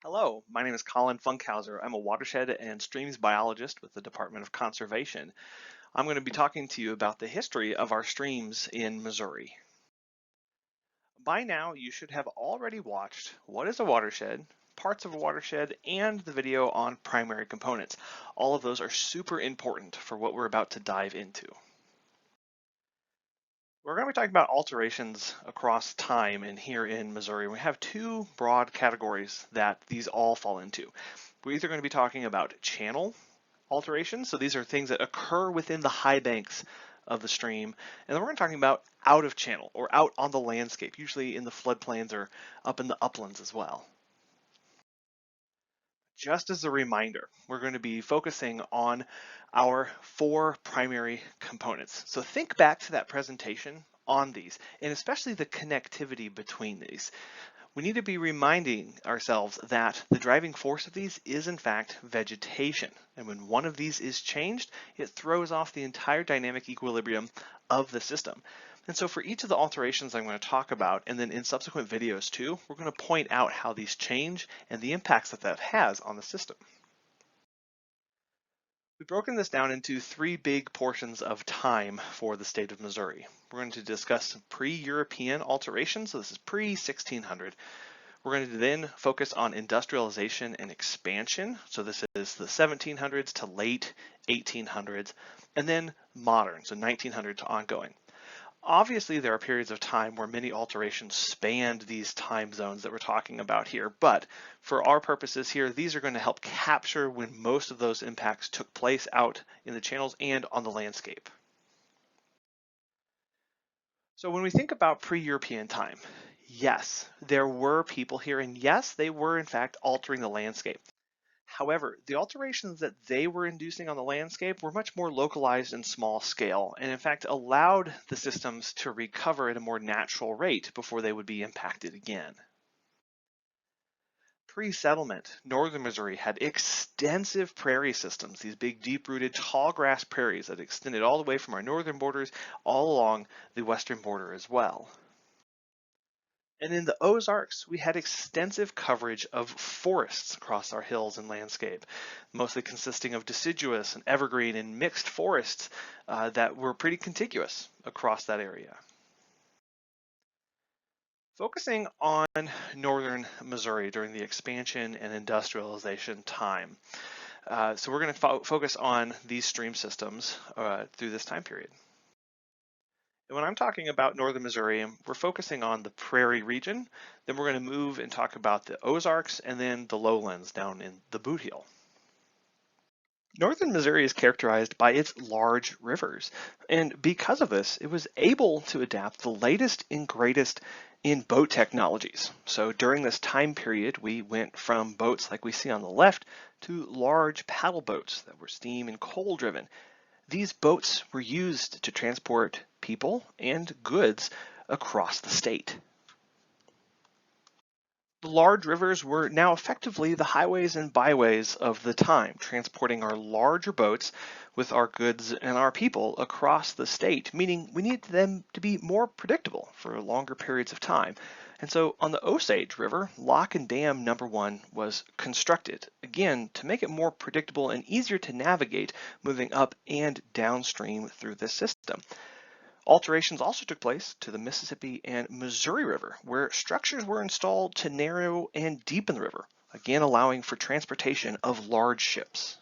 Hello, my name is Colin Funkhauser. I'm a watershed and streams biologist with the Department of Conservation. I'm going to be talking to you about the history of our streams in Missouri. By now, you should have already watched What is a Watershed, Parts of a Watershed, and the video on primary components. All of those are super important for what we're about to dive into. We're going to be talking about alterations across time and here in Missouri. We have two broad categories that these all fall into. We're either going to be talking about channel alterations, so these are things that occur within the high banks of the stream, and then we're going to be talking about out of channel or out on the landscape, usually in the floodplains or up in the uplands as well. Just as a reminder, we're going to be focusing on our four primary components. So think back to that presentation on these, and especially the connectivity between these. We need to be reminding ourselves that the driving force of these is in fact vegetation. And when one of these is changed, it throws off the entire dynamic equilibrium of the system. And so for each of the alterations I'm going to talk about, and then in subsequent videos too, we're going to point out how these change and the impacts that that has on the system. We've broken this down into three big portions of time for the state of Missouri. We're going to discuss pre-European alterations, so this is pre-1600. We're going to then focus on industrialization and expansion, so this is the 1700s to late 1800s, and then modern, so 1900 to ongoing. Obviously, there are periods of time where many alterations spanned these time zones that we're talking about here, but for our purposes here, these are going to help capture when most of those impacts took place out in the channels and on the landscape. So when we think about pre-European time, yes, there were people here, and yes, they were in fact altering the landscape. However, the alterations that they were inducing on the landscape were much more localized and small scale, and in fact allowed the systems to recover at a more natural rate before they would be impacted again. Pre-settlement, northern Missouri had extensive prairie systems, these big deep-rooted tall grass prairies that extended all the way from our northern borders all along the western border as well. And in the Ozarks, we had extensive coverage of forests across our hills and landscape, mostly consisting of deciduous and evergreen and mixed forests that were pretty contiguous across that area. Focusing on northern Missouri during the expansion and industrialization time. So we're going to focus on these stream systems through this time period. And when I'm talking about northern Missouri, we're focusing on the prairie region. Then we're going to move and talk about the Ozarks and then the lowlands down in the Boot Heel. Northern Missouri is characterized by its large rivers, and because of this, it was able to adapt the latest and greatest in boat technologies. So during this time period, we went from boats like we see on the left to large paddle boats that were steam and coal driven. These boats were used to transport people and goods across the state. The large rivers were now effectively the highways and byways of the time, transporting our larger boats with our goods and our people across the state, meaning we needed them to be more predictable for longer periods of time. And so on the Osage River, Lock and Dam number 1 was constructed, again, to make it more predictable and easier to navigate moving up and downstream through this system. Alterations also took place to the Mississippi and Missouri River, where structures were installed to narrow and deepen the river, again allowing for transportation of large ships.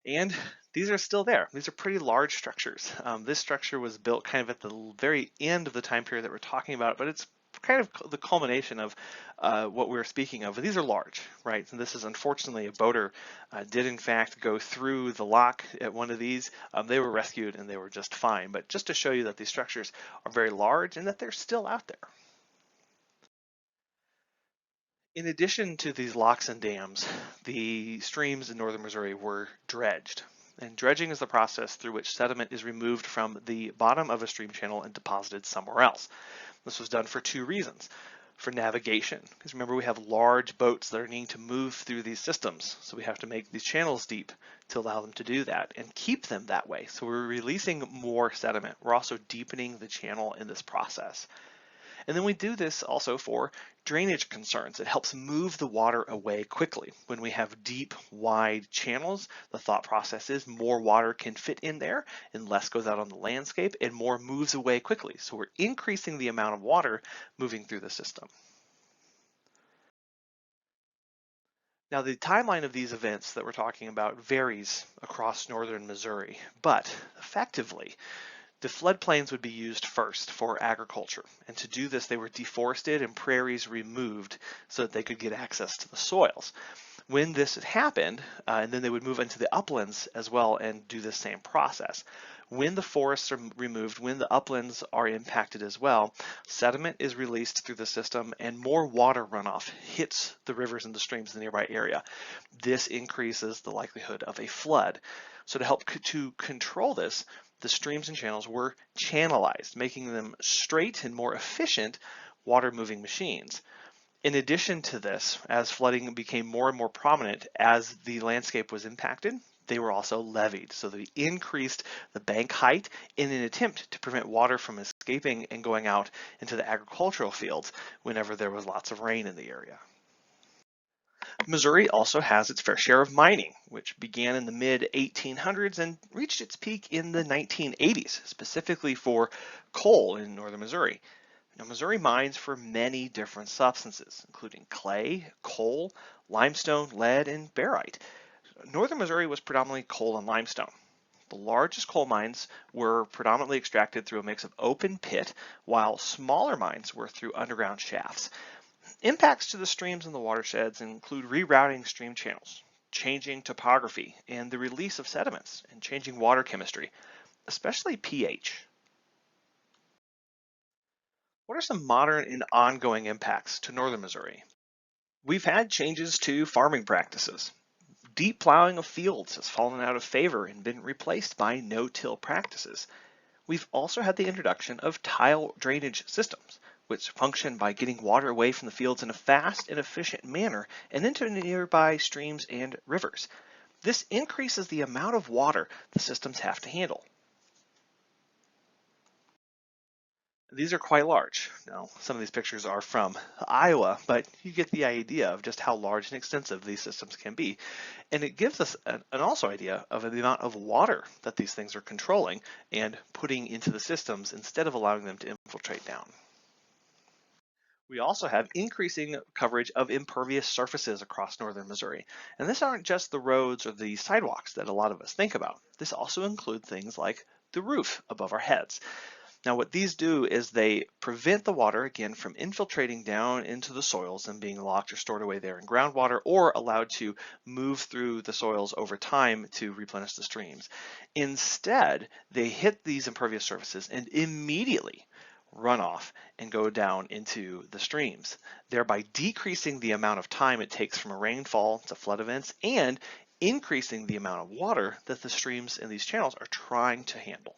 And these are still there. These are pretty large structures. This structure was built kind of at the very end of the time period that we're talking about, but it's kind of the culmination of what we're speaking of. But these are large, right? And this is unfortunately a boater did in fact go through the lock at one of these. They were rescued and they were just fine. But just to show you that these structures are very large and that they're still out there. In addition to these locks and dams, the streams in northern Missouri were dredged. And dredging is the process through which sediment is removed from the bottom of a stream channel and deposited somewhere else. This was done for two reasons. For navigation, because remember we have large boats that are needing to move through these systems, so we have to make these channels deep to allow them to do that and keep them that way. So we're releasing more sediment. We're also deepening the channel in this process. And then we do this also for drainage concerns. It helps move the water away quickly. When we have deep, wide channels, the thought process is more water can fit in there and less goes out on the landscape and more moves away quickly. So we're increasing the amount of water moving through the system. Now, the timeline of these events that we're talking about varies across northern Missouri, but effectively, the floodplains would be used first for agriculture. And to do this, they were deforested and prairies removed so that they could get access to the soils. When this had happened, and then they would move into the uplands as well and do the same process. When the forests are removed, when the uplands are impacted as well, sediment is released through the system and more water runoff hits the rivers and the streams in the nearby area. This increases the likelihood of a flood. So to help to control this, the streams and channels were channelized, making them straight and more efficient water moving machines. In addition to this, as flooding became more and more prominent as the landscape was impacted, they were also levied. So they increased the bank height in an attempt to prevent water from escaping and going out into the agricultural fields whenever there was lots of rain in the area. Missouri also has its fair share of mining, which began in the mid 1800s and reached its peak in the 1980s, specifically for coal in northern Missouri. Now, Missouri mines for many different substances, including clay, coal, limestone, lead, and barite. Northern Missouri was predominantly coal and limestone. The largest coal mines were predominantly extracted through a mix of open pit, while smaller mines were through underground shafts. Impacts to the streams and the watersheds include rerouting stream channels, changing topography, and the release of sediments, and changing water chemistry, especially pH. What are some modern and ongoing impacts to northern Missouri? We've had changes to farming practices. Deep plowing of fields has fallen out of favor and been replaced by no-till practices. We've also had the introduction of tile drainage systems, which function by getting water away from the fields in a fast and efficient manner and into nearby streams and rivers. This increases the amount of water the systems have to handle. These are quite large. Now, some of these pictures are from Iowa, but you get the idea of just how large and extensive these systems can be. And it gives us an also idea of the amount of water that these things are controlling and putting into the systems instead of allowing them to infiltrate down. We also have increasing coverage of impervious surfaces across northern Missouri. And this aren't just the roads or the sidewalks that a lot of us think about. This also includes things like the roof above our heads. Now what these do is they prevent the water, again, from infiltrating down into the soils and being locked or stored away there in groundwater or allowed to move through the soils over time to replenish the streams. Instead, they hit these impervious surfaces and immediately run off and go down into the streams, thereby decreasing the amount of time it takes from a rainfall to flood events and increasing the amount of water that the streams and these channels are trying to handle.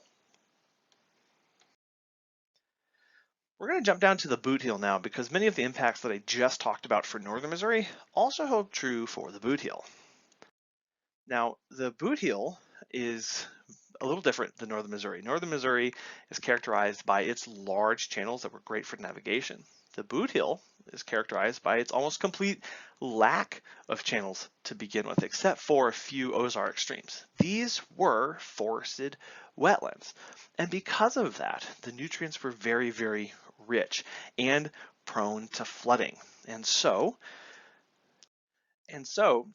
We're going to jump down to the boot heel now because many of the impacts that I just talked about for northern Missouri also hold true for the boot heel. Now, the boot heel is a little different than northern Missouri. Northern Missouri is characterized by its large channels that were great for navigation. The boot heel is characterized by its almost complete lack of channels to begin with, except for a few Ozark streams. These were forested wetlands. And because of that, the nutrients were very, very rich and prone to flooding. And so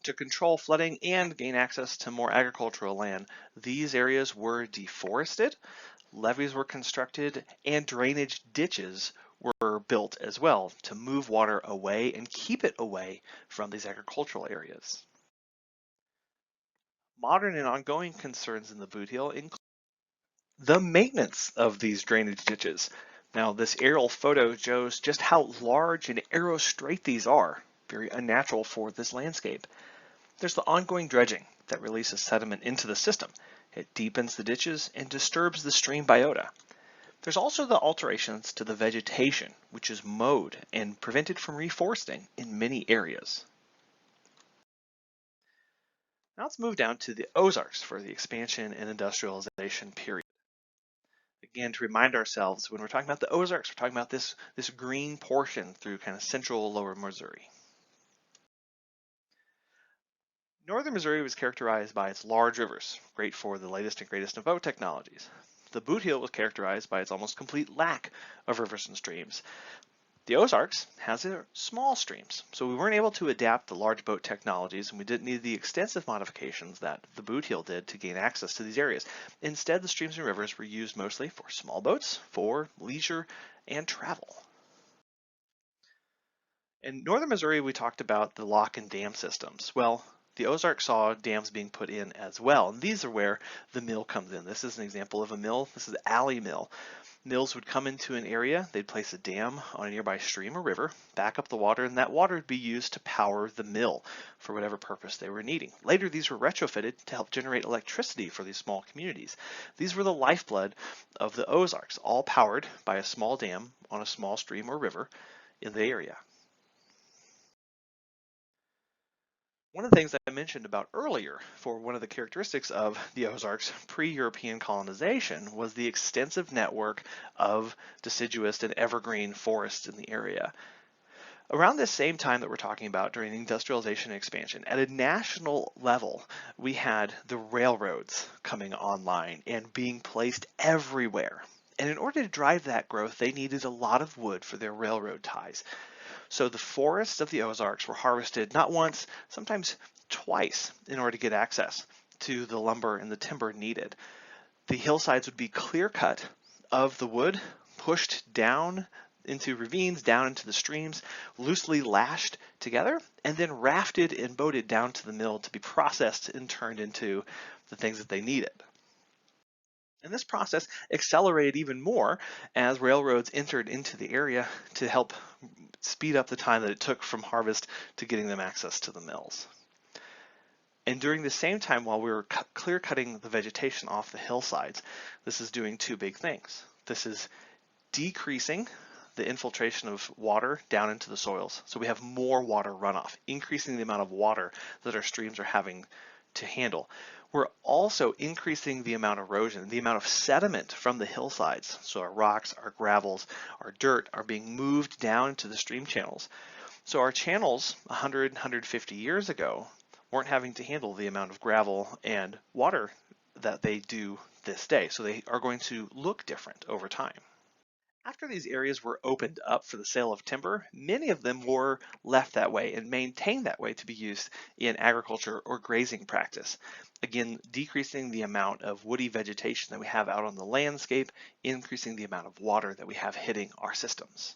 to control flooding and gain access to more agricultural land, these areas were deforested, levees were constructed, and drainage ditches were built as well to move water away and keep it away from these agricultural areas. Modern and ongoing concerns in the boot heel include the maintenance of these drainage ditches. Now, this aerial photo shows just how large and arrow straight these are, very unnatural for this landscape. There's the ongoing dredging that releases sediment into the system. It deepens the ditches and disturbs the stream biota. There's also the alterations to the vegetation, which is mowed and prevented from reforesting in many areas. Now let's move down to the Ozarks for the expansion and industrialization period. Again, to remind ourselves, when we're talking about the Ozarks, we're talking about this green portion through kind of central lower Missouri. Northern Missouri was characterized by its large rivers, great for the latest and greatest of boat technologies. The Boot Heel was characterized by its almost complete lack of rivers and streams. The Ozarks has their small streams, so we weren't able to adapt the large boat technologies, and we didn't need the extensive modifications that the Boot Heel did to gain access to these areas. Instead, the streams and rivers were used mostly for small boats, for leisure, and travel. In northern Missouri, we talked about the lock and dam systems. Well, the Ozarks saw dams being put in as well, and these are where the mill comes in. This is an example of a mill. This is Alley Mill. Mills would come into an area, they'd place a dam on a nearby stream or river, back up the water, and that water would be used to power the mill for whatever purpose they were needing. Later, these were retrofitted to help generate electricity for these small communities. These were the lifeblood of the Ozarks, all powered by a small dam on a small stream or river in the area. One of the things I mentioned about earlier for one of the characteristics of the Ozarks pre-European colonization was the extensive network of deciduous and evergreen forests in the area. Around this same time that we're talking about during the industrialization and expansion, at a national level, we had the railroads coming online and being placed everywhere. And in order to drive that growth, they needed a lot of wood for their railroad ties. So the forests of the Ozarks were harvested not once, sometimes twice in order to get access to the lumber and the timber needed. The hillsides would be clear cut of the wood, pushed down into ravines, down into the streams, loosely lashed together, and then rafted and boated down to the mill to be processed and turned into the things that they needed. And this process accelerated even more as railroads entered into the area to help speed up the time that it took from harvest to getting them access to the mills. And during the same time, while we were clear cutting the vegetation off the hillsides, this is doing two big things. This is decreasing the infiltration of water down into the soils, so we have more water runoff, increasing the amount of water that our streams are having to handle. We're also increasing the amount of erosion, the amount of sediment from the hillsides. So our rocks, our gravels, our dirt are being moved down to the stream channels. So our channels 100, 150 years ago weren't having to handle the amount of gravel and water that they do this day. So they are going to look different over time. After these areas were opened up for the sale of timber, many of them were left that way and maintained that way to be used in agriculture or grazing practice. Again, decreasing the amount of woody vegetation that we have out on the landscape, increasing the amount of water that we have hitting our systems.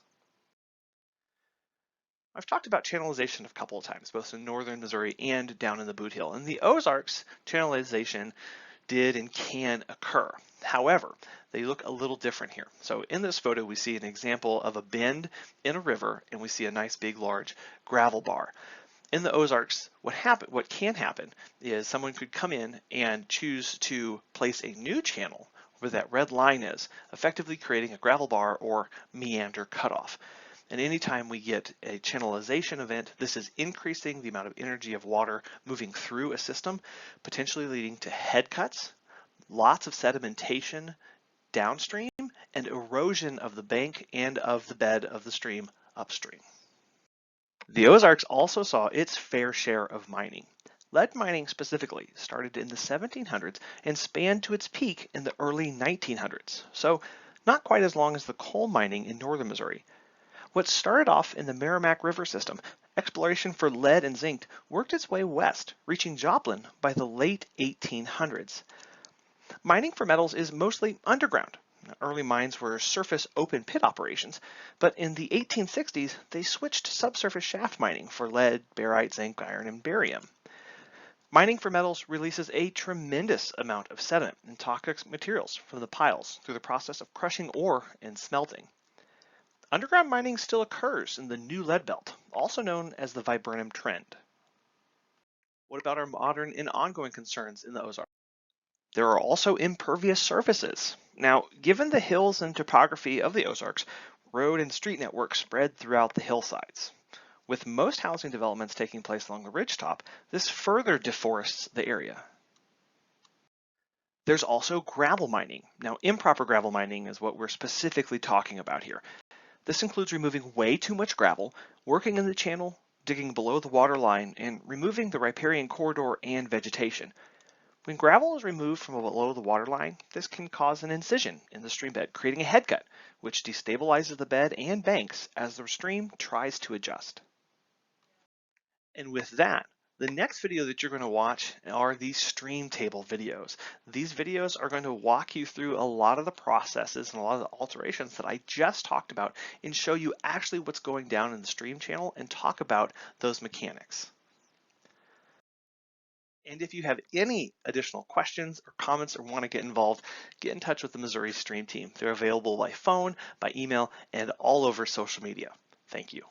I've talked about channelization a couple of times, both in northern Missouri and down in the Boot Heel. In the Ozarks, channelization did and can occur. However, they look a little different here. So in this photo, we see an example of a bend in a river, and we see a nice big large gravel bar. In the Ozarks, what can happen is someone could come in and choose to place a new channel where that red line is, effectively creating a gravel bar or meander cutoff. And anytime we get a channelization event, this is increasing the amount of energy of water moving through a system, potentially leading to head cuts, lots of sedimentation downstream, and erosion of the bank and of the bed of the stream upstream. The Ozarks also saw its fair share of mining. Lead mining specifically started in the 1700s and spanned to its peak in the early 1900s, so not quite as long as the coal mining in northern Missouri. What started off in the Merrimack River system, exploration for lead and zinc worked its way west, reaching Joplin by the late 1800s. Mining for metals is mostly underground. Early mines were surface open pit operations, but in the 1860s, they switched to subsurface shaft mining for lead, barite, zinc, iron, and barium. Mining for metals releases a tremendous amount of sediment and toxic materials from the piles through the process of crushing ore and smelting. Underground mining still occurs in the New Lead Belt, also known as the Viburnum Trend. What about our modern and ongoing concerns in the Ozarks? There are also impervious surfaces. Now, given the hills and topography of the Ozarks, road and street networks spread throughout the hillsides. With most housing developments taking place along the ridgetop, this further deforests the area. There's also gravel mining. Now, improper gravel mining is what we're specifically talking about here. This includes removing way too much gravel, working in the channel, digging below the water line, and removing the riparian corridor and vegetation. When gravel is removed from below the water line, this can cause an incision in the stream bed, creating a head cut, which destabilizes the bed and banks as the stream tries to adjust. And with that, the next video that you're going to watch are these stream table videos. These videos are going to walk you through a lot of the processes and a lot of the alterations that I just talked about and show you actually what's going down in the stream channel and talk about those mechanics. And if you have any additional questions or comments or want to get involved, get in touch with the Missouri Stream team. They're available by phone, by email, and all over social media. Thank you.